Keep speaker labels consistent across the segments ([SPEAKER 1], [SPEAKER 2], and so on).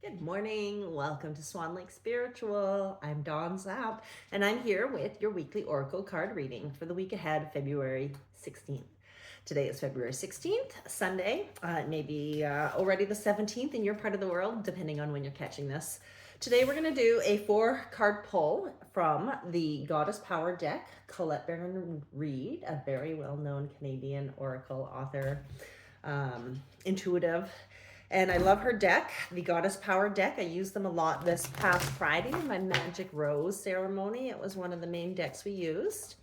[SPEAKER 1] Good morning. Welcome to Swan Lake Spiritual. I'm Dawn Zapp, and I'm here with your weekly Oracle card reading for the week ahead, February 16th. Today is February 16th, Sunday. It may be already the 17th in your part of the world, depending on when you're catching this. Today we're going to do a 4-card pull from the Goddess Power deck. Colette Baron-Reid, a very well-known Canadian Oracle author, intuitive. And I love her deck, the Goddess Power deck. I used them a lot this past Friday in my Magic Rose ceremony. It was one of the main decks we used.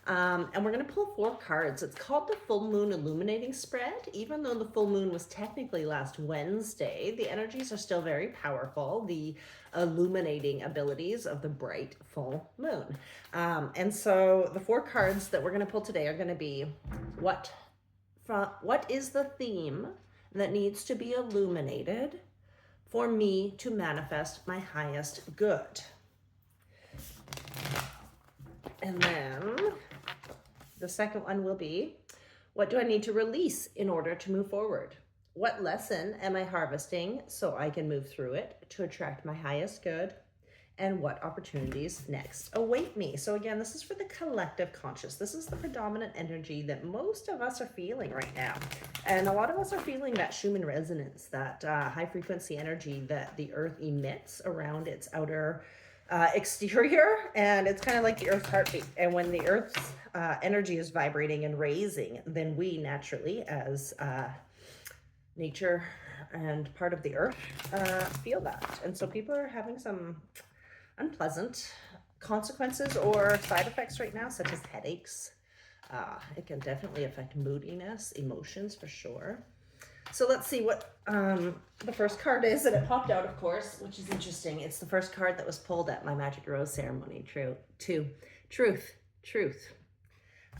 [SPEAKER 1] And we're going to pull 4 cards. It's called the Full Moon Illuminating Spread. Even though the full moon was technically last Wednesday, the energies are still very powerful. The illuminating abilities of the bright full moon. And so the 4 cards that we're going to pull today are going to be what is the theme that needs to be illuminated for me to manifest my highest good. And then the second one will be, what do I need to release in order to move forward? What lesson am I harvesting so I can move through it to attract my highest good? And what opportunities next await me? So again, this is for the collective conscious. This is the predominant energy that most of us are feeling right now. And a lot of us are feeling that Schumann resonance, that high frequency energy that the earth emits around its outer exterior. And it's kind of like the earth's heartbeat. And when the earth's energy is vibrating and raising, then we naturally, as nature and part of the earth, feel that. And so people are having some unpleasant consequences or side effects right now, such as headaches. It can definitely affect moodiness, emotions for sure. So let's see what the first card is. And it popped out, of course, which is interesting. It's the first card that was pulled at my Magic Rose ceremony. Truth.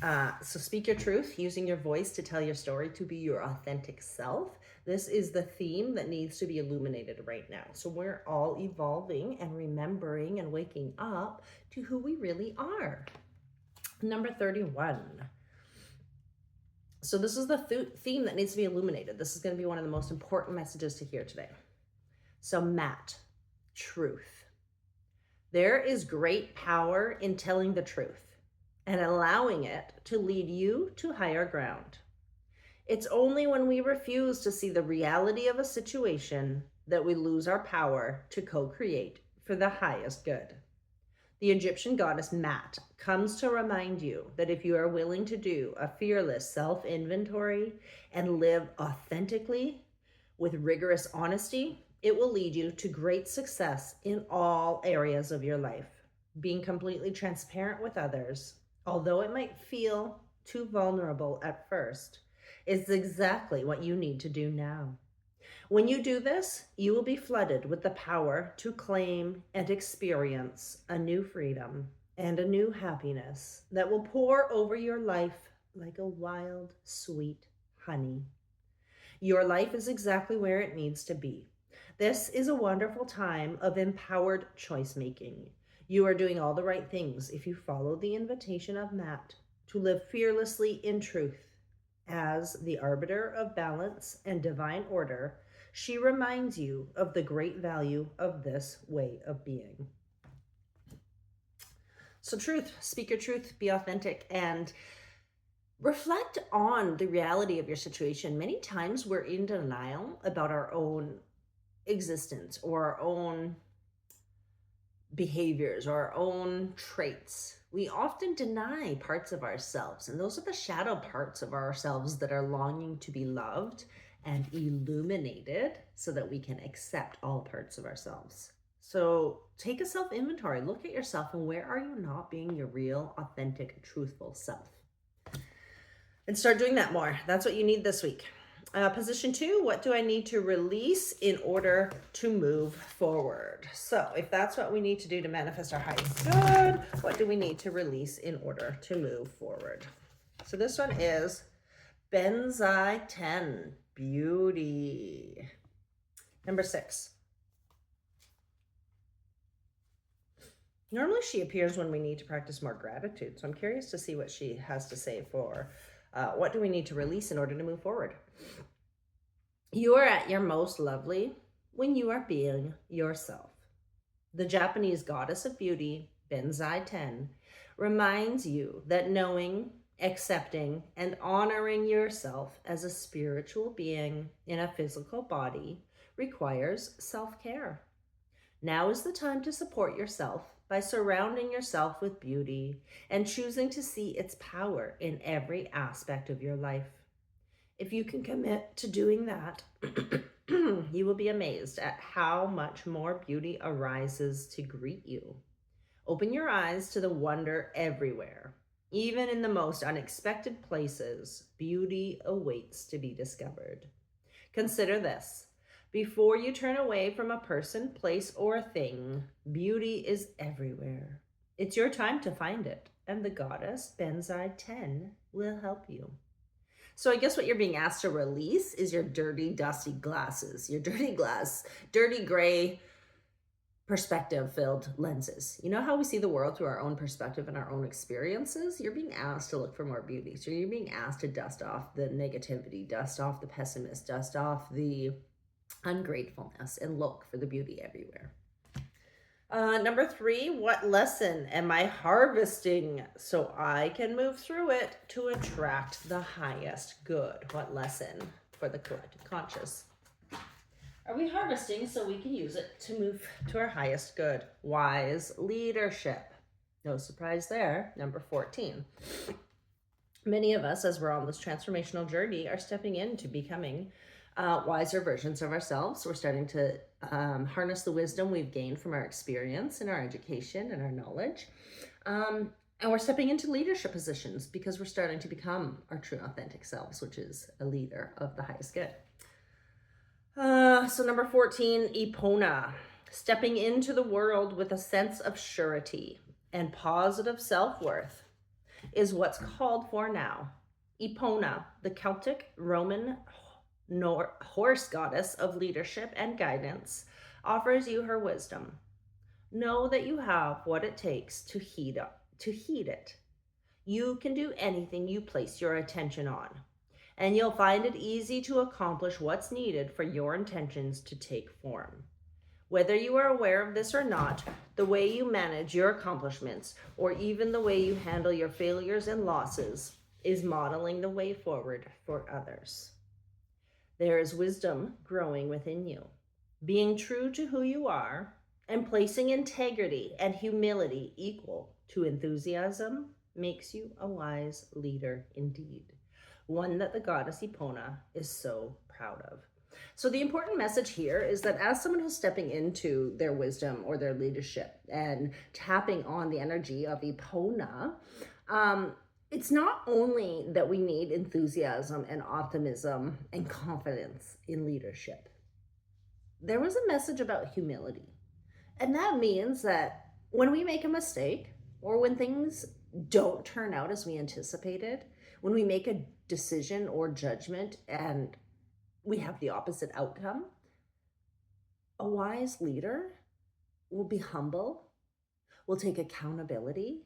[SPEAKER 1] So speak your truth, using your voice to tell your story, to be your authentic self. This is the theme that needs to be illuminated right now. So we're all evolving and remembering and waking up to who we really are. Number 31. So this is the theme that needs to be illuminated. This is going to be one of the most important messages to hear today. So Matt, truth. There is great power in telling the truth and allowing it to lead you to higher ground. It's only when we refuse to see the reality of a situation that we lose our power to co-create for the highest good. The Egyptian goddess Maat comes to remind you that if you are willing to do a fearless self-inventory and live authentically with rigorous honesty, it will lead you to great success in all areas of your life. Being completely transparent with others, although it might feel too vulnerable at first, is exactly what you need to do now. When you do this, you will be flooded with the power to claim and experience a new freedom and a new happiness that will pour over your life like a wild, sweet honey. Your life is exactly where it needs to be. This is a wonderful time of empowered choice making. You are doing all the right things if you follow the invitation of Maat to live fearlessly in truth. As the arbiter of balance and divine order, she reminds you of the great value of this way of being. So truth, speak your truth, be authentic, and reflect on the reality of your situation. Many times we're in denial about our own existence or our own behaviors or our own traits. We often deny parts of ourselves, and those are the shadow parts of ourselves that are longing to be loved and illuminated so that we can accept all parts of ourselves. So take a self-inventory, look at yourself, and where are you not being your real, authentic, truthful self? And start doing that more. That's what you need this week. Position 2, what do I need to release in order to move forward? So if that's what we need to do to manifest our highest good, what do we need to release in order to move forward? So this one is Benzai 10, beauty. Number 6. Normally she appears when we need to practice more gratitude. So I'm curious to see what she has to say for what do we need to release in order to move forward? You are at your most lovely when you are being yourself. The Japanese goddess of beauty, Benzai Ten, reminds you that knowing, accepting, and honoring yourself as a spiritual being in a physical body requires self-care. Now is the time to support yourself by surrounding yourself with beauty and choosing to see its power in every aspect of your life. If you can commit to doing that, you will be amazed at how much more beauty arises to greet you. Open your eyes to the wonder everywhere. Even in the most unexpected places, beauty awaits to be discovered. Consider this. Before you turn away from a person, place, or thing, beauty is everywhere. It's your time to find it, and the goddess Benzai Ten will help you. So I guess what you're being asked to release is your dirty, dusty glasses, your dirty gray, perspective-filled lenses. You know how we see the world through our own perspective and our own experiences? You're being asked to look for more beauty. So you're being asked to dust off the negativity, dust off the pessimist, dust off the ungratefulness, and look for the beauty everywhere. Number 3, what lesson am I harvesting so I can move through it to attract the highest good? What lesson for the collective conscious are we harvesting so we can use it to move to our highest good? Wise leadership. No surprise there. Number 14. Many of us, as we're on this transformational journey, are stepping into becoming wiser versions of ourselves. We're starting to harness the wisdom we've gained from our experience and our education and our knowledge. And we're stepping into leadership positions because we're starting to become our true authentic selves, which is a leader of the highest good. So number 14, Epona. Stepping into the world with a sense of surety and positive self-worth is what's called for now. Epona, the Celtic Roman horse goddess of leadership and guidance, offers you her wisdom. Know that you have what it takes to heed it. You can do anything you place your attention on, and you'll find it easy to accomplish what's needed for your intentions to take form. Whether you are aware of this or not, the way you manage your accomplishments, or even the way you handle your failures and losses, is modeling the way forward for others. There is wisdom growing within you. Being true to who you are and placing integrity and humility equal to enthusiasm makes you a wise leader indeed, one that the goddess Epona is so proud of. So the important message here is that as someone who's stepping into their wisdom or their leadership and tapping on the energy of Epona, it's not only that we need enthusiasm and optimism and confidence in leadership. There was a message about humility. And that means that when we make a mistake or when things don't turn out as we anticipated, when we make a decision or judgment and we have the opposite outcome, a wise leader will be humble, will take accountability,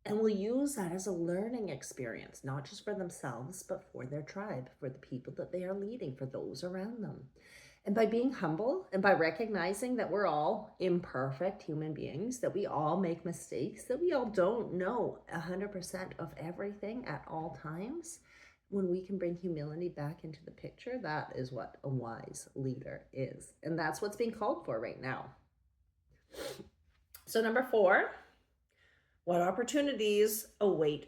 [SPEAKER 1] and will use that as a learning experience, not just for themselves, but for their tribe, for the people that they are leading, for those around them. And by being humble and by recognizing that we're all imperfect human beings, that we all make mistakes, that we all don't know 100% of everything at all times, when we can bring humility back into the picture, that is what a wise leader is. And that's what's being called for right now. So number 4, what opportunities await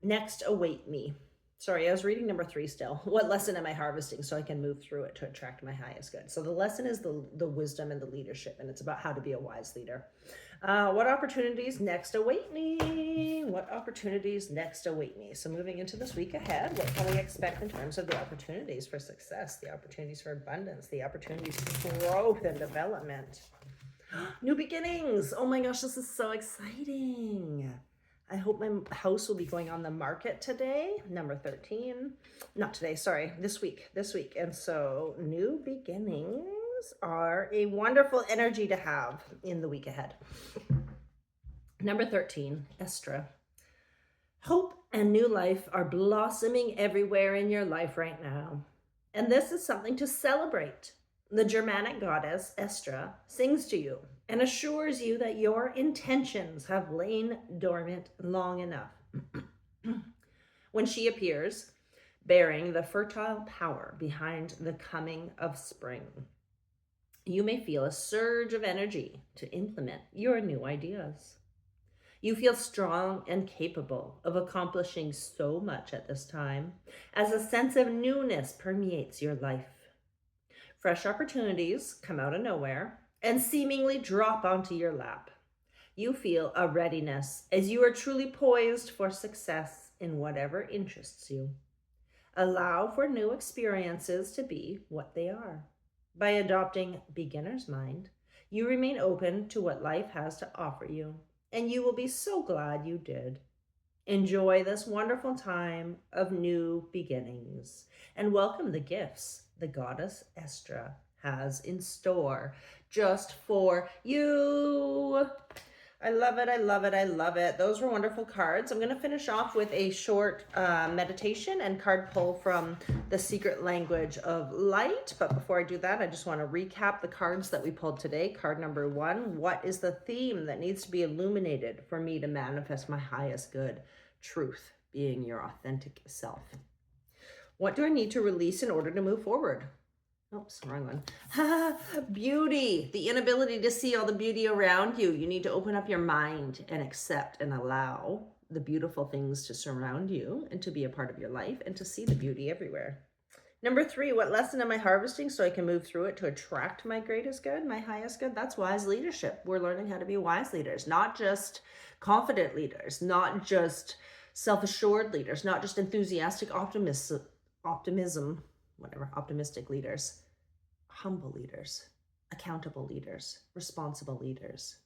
[SPEAKER 1] me? Sorry, I was reading number 3 still. What lesson am I harvesting so I can move through it to attract my highest good? So the lesson is the wisdom and the leadership, and it's about how to be a wise leader. What opportunities next await me? What opportunities next await me? So moving into this week ahead, what can we expect in terms of the opportunities for success, the opportunities for abundance, the opportunities for growth and development? New beginnings. Oh my gosh, this is so exciting. I hope my house will be going on the market today, number 13. Not today, sorry, this week. And so new beginnings are a wonderful energy to have in the week ahead. Number 13, Estra. Hope and new life are blossoming everywhere in your life right now. And this is something to celebrate. The Germanic goddess Estra sings to you and assures you that your intentions have lain dormant long enough. When she appears, bearing the fertile power behind the coming of spring, you may feel a surge of energy to implement your new ideas. You feel strong and capable of accomplishing so much at this time, as a sense of newness permeates your life. Fresh opportunities come out of nowhere and seemingly drop onto your lap. You feel a readiness as you are truly poised for success in whatever interests you. Allow for new experiences to be what they are. By adopting beginner's mind, you remain open to what life has to offer you, and you will be so glad you did. Enjoy this wonderful time of new beginnings and welcome the gifts the goddess Estra has in store just for you. I love it. I love it. I love it. Those were wonderful cards. I'm going to finish off with a short meditation and card pull from The Secret Language of Light. But before I do that, I just want to recap the cards that we pulled today. Card number 1, what is the theme that needs to be illuminated for me to manifest my highest good? Truth, being your authentic self. What do I need to release in order to move forward? Oops, wrong one. Beauty, the inability to see all the beauty around you. You need to open up your mind and accept and allow the beautiful things to surround you and to be a part of your life and to see the beauty everywhere. Number 3, what lesson am I harvesting so I can move through it to attract my greatest good, my highest good? That's wise leadership. We're learning how to be wise leaders, not just confident leaders, not just self-assured leaders, not just enthusiastic optimism, optimistic leaders. Humble leaders, accountable leaders, responsible leaders.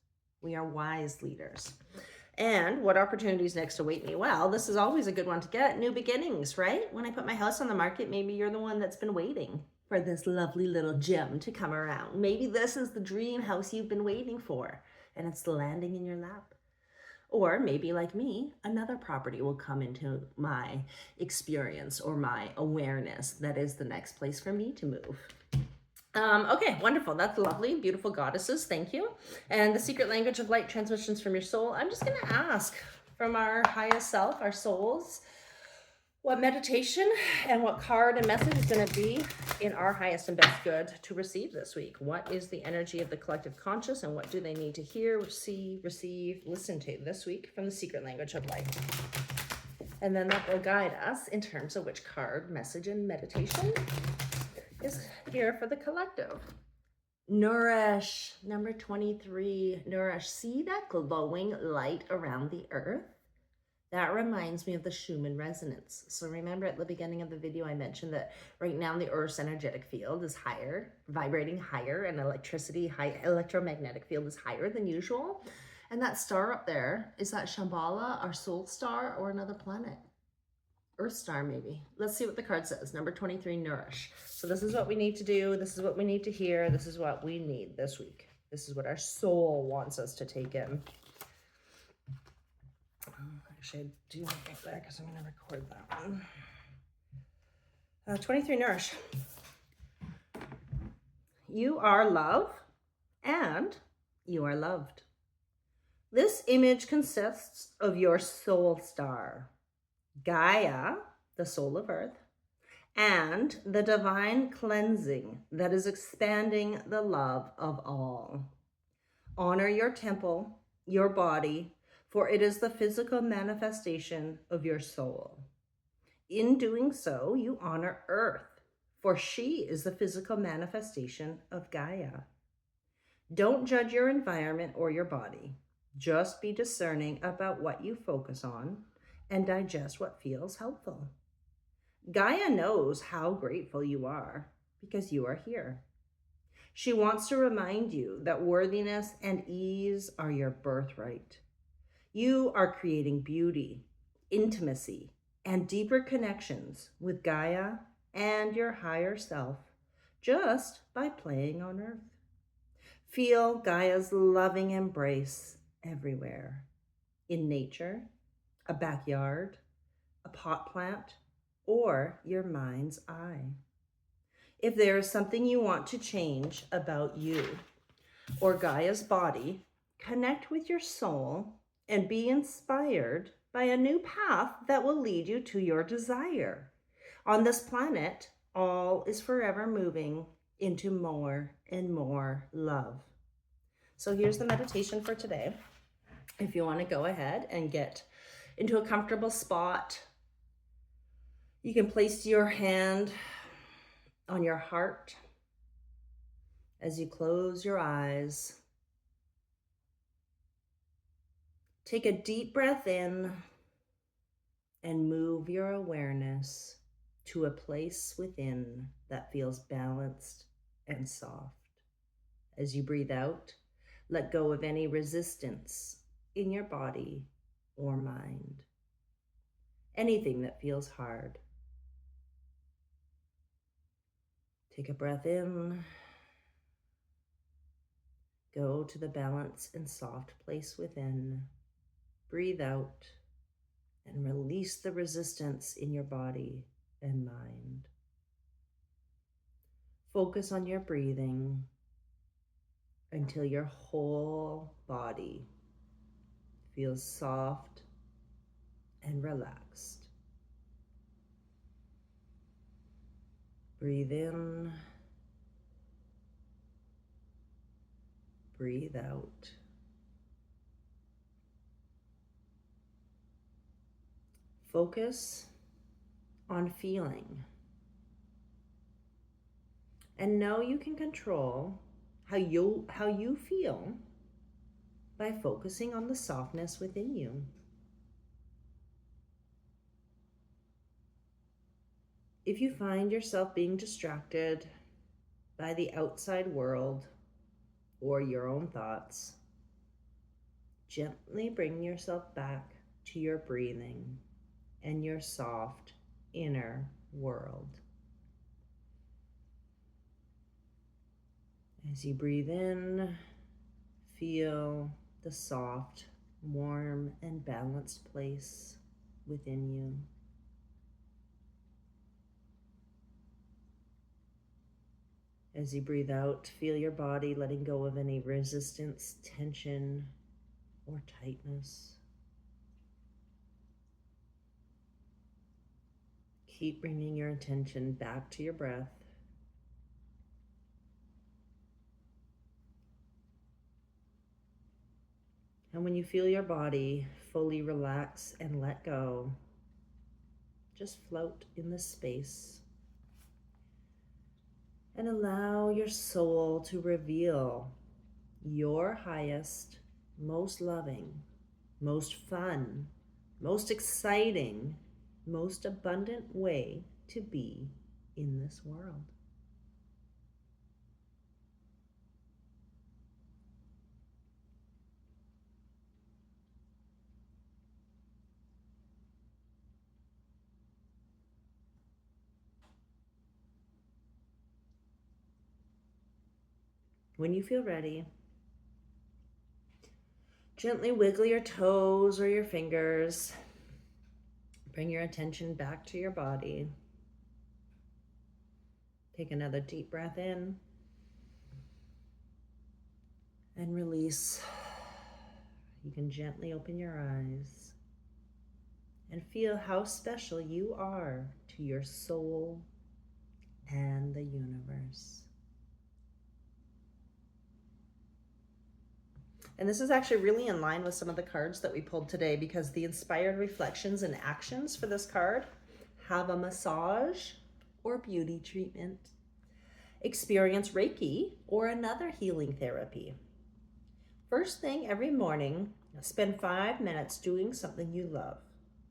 [SPEAKER 1] We are wise leaders. And what opportunities next await me? Well, this is always a good one to get. New beginnings, right? When I put my house on the market, maybe you're the one that's been waiting for this lovely little gem to come around. Maybe this is the dream house you've been waiting for, and it's landing in your lap. Or maybe like me, another property will come into my experience or my awareness that is the next place for me to move. Okay, wonderful. That's lovely. Beautiful goddesses. Thank you. And the secret language of light, transmissions from your soul. I'm just going to ask from our highest self, our souls, what meditation and what card and message is going to be in our highest and best good to receive this week. What is the energy of the collective conscious and what do they need to hear, see, receive, listen to this week from the secret language of light? And then that will guide us in terms of which card, message, and meditation is here for the collective. Nourish, number 23, nourish. See that glowing light around the earth? That reminds me of the Schumann resonance. So remember at the beginning of the video, I mentioned that right now the Earth's energetic field is higher, vibrating higher, and electromagnetic field is higher than usual. And that star up there, is that Shambhala, our soul star, or another planet? Earth star, maybe. Let's see what the card says. Number 23, nourish. So this is what we need to do. This is what we need to hear. This is what we need this week. This is what our soul wants us to take in. Actually, I do want to get that because I'm going to record that one. 23, nourish. You are love and you are loved. This image consists of your soul star, Gaia, the soul of Earth, and the divine cleansing that is expanding the love of all. Honor your temple, your body, for it is the physical manifestation of your soul. In doing so, you honor Earth, for she is the physical manifestation of Gaia. Don't judge your environment or your body. Just be discerning about what you focus on and digest what feels helpful. Gaia knows how grateful you are because you are here. She wants to remind you that worthiness and ease are your birthright. You are creating beauty, intimacy, and deeper connections with Gaia and your higher self just by playing on Earth. Feel Gaia's loving embrace everywhere, in nature, a backyard, a pot plant, or your mind's eye. If there is something you want to change about you or Gaia's body, connect with your soul and be inspired by a new path that will lead you to your desire. On this planet, all is forever moving into more and more love. So here's the meditation for today. If you want to go ahead and get into a comfortable spot, you can place your hand on your heart as you close your eyes. Take a deep breath in and move your awareness to a place within that feels balanced and soft. As you breathe out, let go of any resistance in your body or mind, anything that feels hard. Take a breath in, go to the balanced and soft place within, breathe out, and release the resistance in your body and mind. Focus on your breathing until your whole body feels soft and relaxed. Breathe in, breathe out. Focus on feeling. And know you can control how you feel by focusing on the softness within you. If you find yourself being distracted by the outside world or your own thoughts, gently bring yourself back to your breathing and your soft inner world. As you breathe in, feel the soft, warm, and balanced place within you. As you breathe out, feel your body letting go of any resistance, tension, or tightness. Keep bringing your attention back to your breath. And when you feel your body fully relax and let go, just float in the space and allow your soul to reveal your highest, most loving, most fun, most exciting, most abundant way to be in this world. When you feel ready, gently wiggle your toes or your fingers. Bring your attention back to your body. Take another deep breath in and release. You can gently open your eyes and feel how special you are to your soul and the universe. And this is actually really in line with some of the cards that we pulled today, because the inspired reflections and actions for this card: have a massage or beauty treatment, experience Reiki or another healing therapy. First thing every morning, spend 5 minutes doing something you love.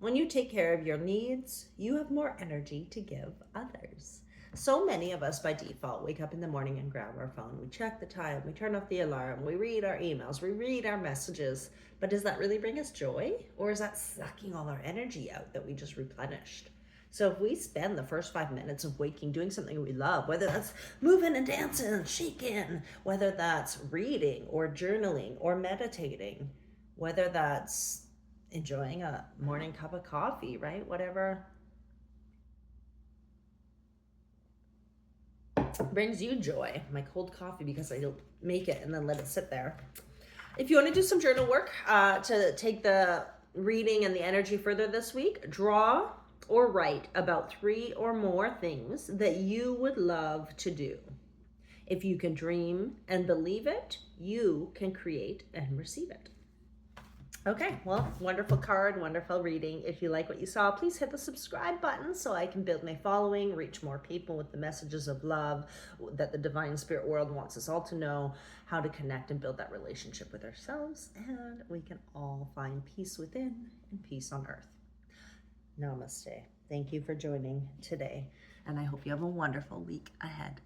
[SPEAKER 1] When you take care of your needs, you have more energy to give others. So many of us by default wake up in the morning and grab our phone. We check the time, we turn off the alarm, we read our emails, we read our messages. But does that really bring us joy? Or is that sucking all our energy out that we just replenished? So if we spend the first 5 minutes of waking doing something we love, whether that's moving and dancing and shaking, whether that's reading or journaling or meditating, whether that's enjoying a morning cup of coffee, right? Whatever brings you joy. My cold coffee, because I don't make it and then let it sit there. If you want to do some journal work to take the reading and the energy further this week, draw or write about 3 or more things that you would love to do. If you can dream and believe it, you can create and receive it. Okay, well, wonderful card, wonderful reading. If you like what you saw, please hit the subscribe button so I can build my following, reach more people with the messages of love that the divine spirit world wants us all to know, how to connect and build that relationship with ourselves, and we can all find peace within and peace on earth. Namaste. Thank you for joining today, and I hope you have a wonderful week ahead.